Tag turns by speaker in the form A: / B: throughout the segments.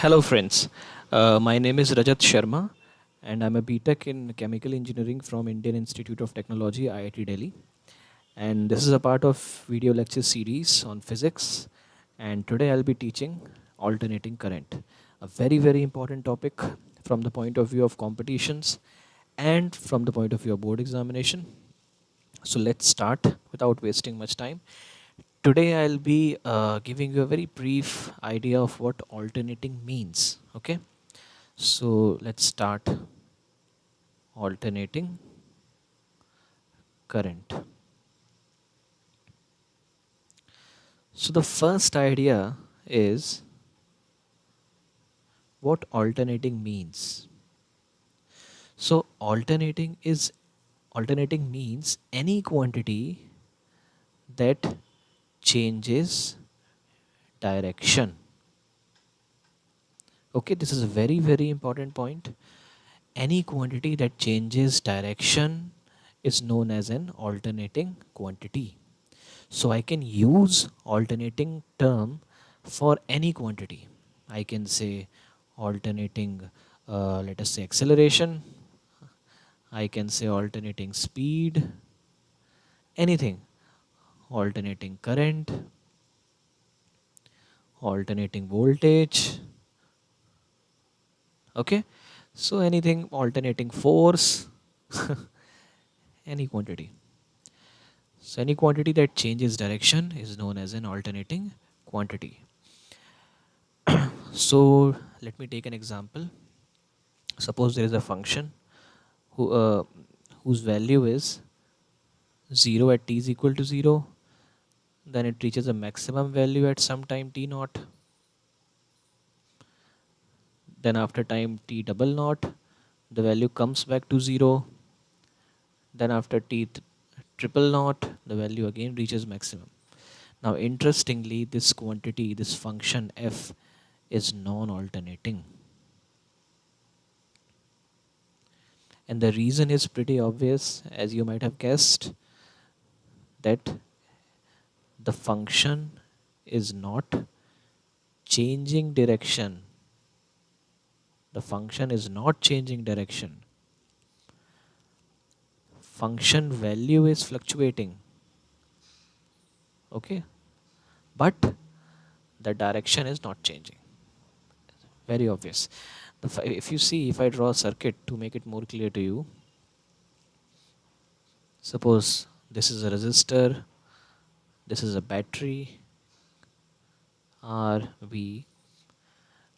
A: Hello, friends. My name is Rajat Sharma, and I'm a BTech in Chemical Engineering from Indian Institute of Technology, IIT Delhi. And this is a part of video lecture series on physics. And today I'll be teaching alternating current, a very, very important topic from the point of view of competitions and from the point of view of board examination. So let's start without wasting much time. Today I'll be giving you a very brief idea of what alternating means. Okay, so let's start. Alternating current. So the first idea is what alternating means. So alternating means any quantity that changes direction. Okay, this is a very, very important point. Any quantity that changes direction is known as an alternating quantity. So I can use alternating term for any quantity. I can say alternating, let us say acceleration. I can say alternating speed, anything. Alternating current, alternating voltage. Okay, so anything, alternating force, any quantity. So any quantity that changes direction is known as an alternating quantity. So let me take an example. Suppose there is a function whose value is 0 at t is equal to 0. Then it reaches a maximum value at some time t naught. Then after time t double naught, the value comes back to 0. Then after t triple naught, the value again reaches maximum. Now interestingly, this quantity, this function f is non-alternating. And the reason is pretty obvious, as you might have guessed, that the function is not changing direction. The function is not changing direction. Function value is fluctuating. Okay? But the direction is not changing. Very obvious. If you see, if I draw a circuit to make it more clear to you, suppose this is a resistor, this is a battery, R, V,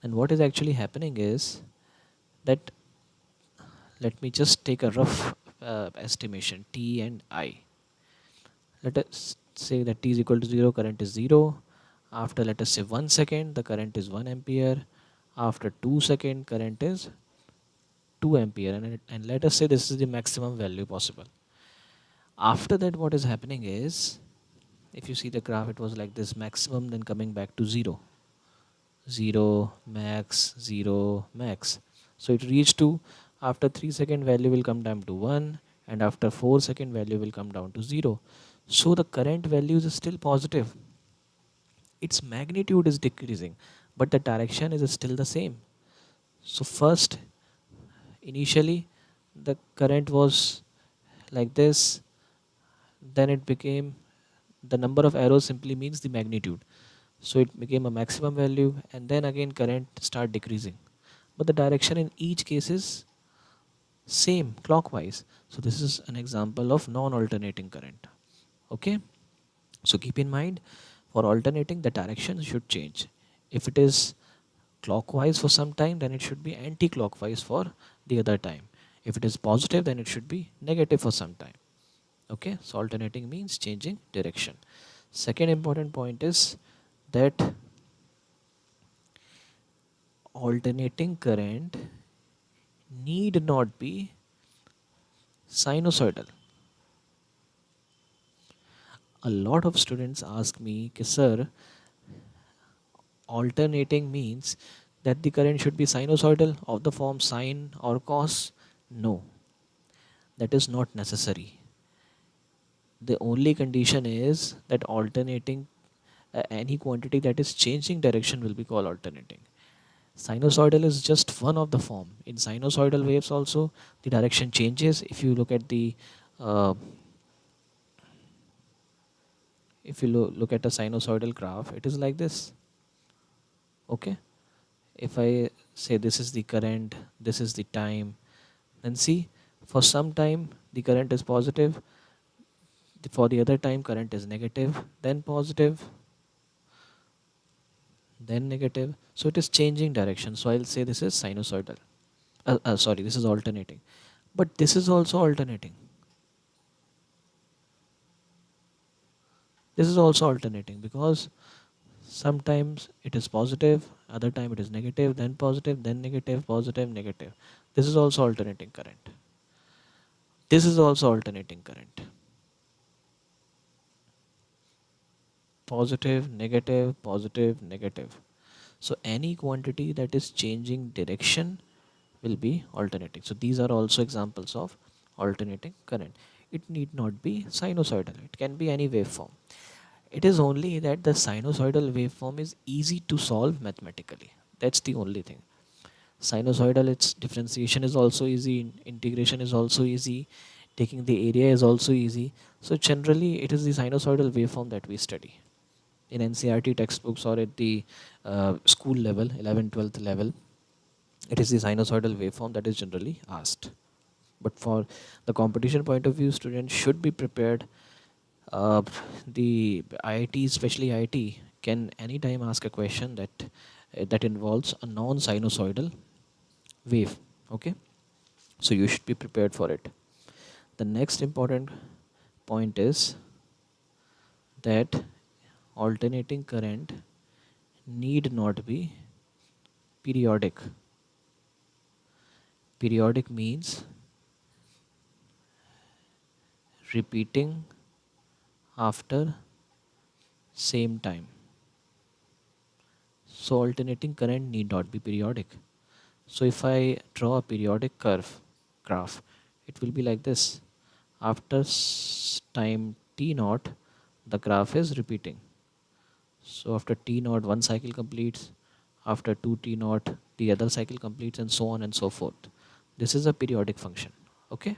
A: and what is actually happening is that, let me just take a rough estimation, T and I. Let us say that T is equal to 0, current is 0. After, let us say 1 second, the current is 1 ampere. After 2 seconds, current is 2 ampere. And let us say this is the maximum value possible. After that, what is happening is, if you see the graph, it was like this, maximum, then coming back to 0. 0, max, 0, max. So it reached to, after 3 second value will come down to 1, and after 4 second value will come down to 0. So the current value is still positive. Its magnitude is decreasing, but the direction is still the same. So first, initially, the current was like this, then it became, the number of arrows simply means the magnitude. So it became a maximum value, and then again current start decreasing. But the direction in each case is same, clockwise. So this is an example of non-alternating current. Okay, so keep in mind, for alternating, the direction should change. If it is clockwise for some time, then it should be anti-clockwise for the other time. If it is positive, then it should be negative for some time. Okay, so alternating means changing direction. Second important point is that alternating current need not be sinusoidal. A lot of students ask me, sir, alternating means that the current should be sinusoidal of the form sine or cos. No, that is not necessary. The only condition is that alternating, any quantity that is changing direction will be called alternating. Sinusoidal is just one of the form. In sinusoidal waves also, the direction changes. If you look at the uh, if you look at a sinusoidal graph, it is like this. Okay, if I say this is the current, this is the time, then see, for some time the current is positive, for the other time current is negative, then positive, then negative. So it is changing direction. So I'll say this is sinusoidal. Sorry, this is alternating. But this is also alternating. This is also alternating because sometimes it is positive, other time it is negative, then positive, then negative, positive, negative. This is also alternating current. This is also alternating current. Positive, negative, positive, negative. So any quantity that is changing direction will be alternating. So these are also examples of alternating current. It need not be sinusoidal. It can be any waveform. It is only that the sinusoidal waveform is easy to solve mathematically. That's the only thing. Sinusoidal, its differentiation is also easy, integration is also easy, taking the area is also easy. So generally, it is the sinusoidal waveform that we study in NCRT textbooks or at the school level, 11th, 12th level. It is the sinusoidal waveform that is generally asked. But for the competition point of view, students should be prepared. The IIT, especially IIT, can anytime ask a question that involves a non-sinusoidal wave. Okay, so you should be prepared for it. The next important point is that alternating current need not be periodic. Periodic means repeating after same time. So alternating current need not be periodic. So if I draw a periodic graph, it will be like this. After time t naught, the graph is repeating. So after t naught, one cycle completes. After 2t naught, the other cycle completes, and so on and so forth. This is a periodic function. Okay.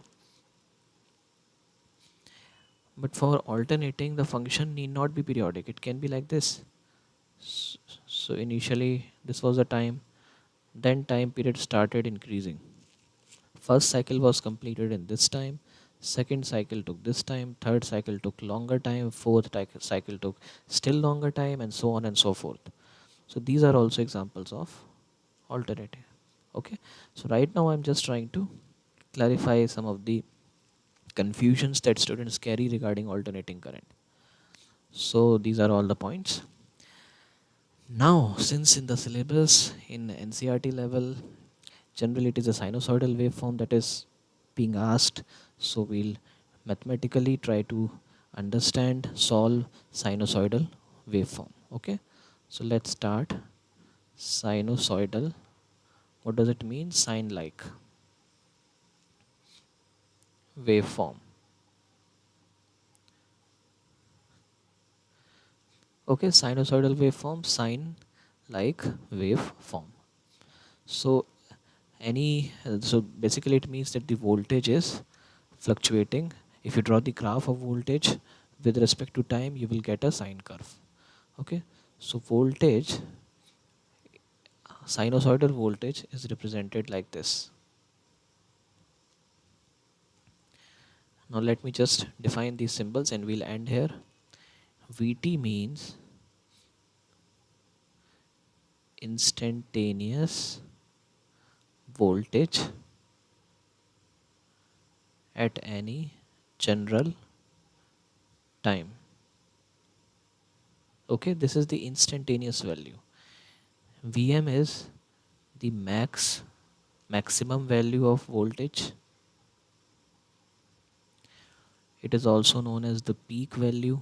A: But for alternating, the function need not be periodic. It can be like this. So initially, this was the time. Then time period started increasing. First cycle was completed in this time. Second cycle took this time. Third cycle took longer time. Fourth cycle took still longer time, and so on and so forth. So these are also examples of alternating. Okay. So right now I'm just trying to clarify some of the confusions that students carry regarding alternating current. So these are all the points. Now, since in the syllabus in NCRT level, generally it is a sinusoidal waveform that is being asked, so we'll mathematically try to understand, solve sinusoidal waveform. Okay, so let's start. Sinusoidal, what does it mean? Sine like waveform. Okay, sinusoidal waveform, sine like waveform. So so basically it means that the voltage is fluctuating. If you draw the graph of voltage with respect to time, you will get a sine curve. Okay, so voltage, sinusoidal voltage is represented like this. Now let me just define these symbols and we'll end here. Vt means instantaneous voltage at any general time. Okay, this is the instantaneous value. Vm is the maximum value of voltage. It is also known as the peak value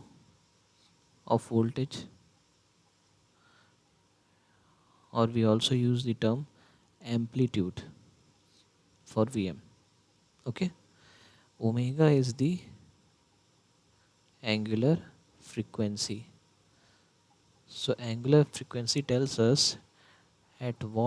A: of voltage, or we also use the term amplitude for Vm. Okay, omega is the angular frequency. So angular frequency tells us at what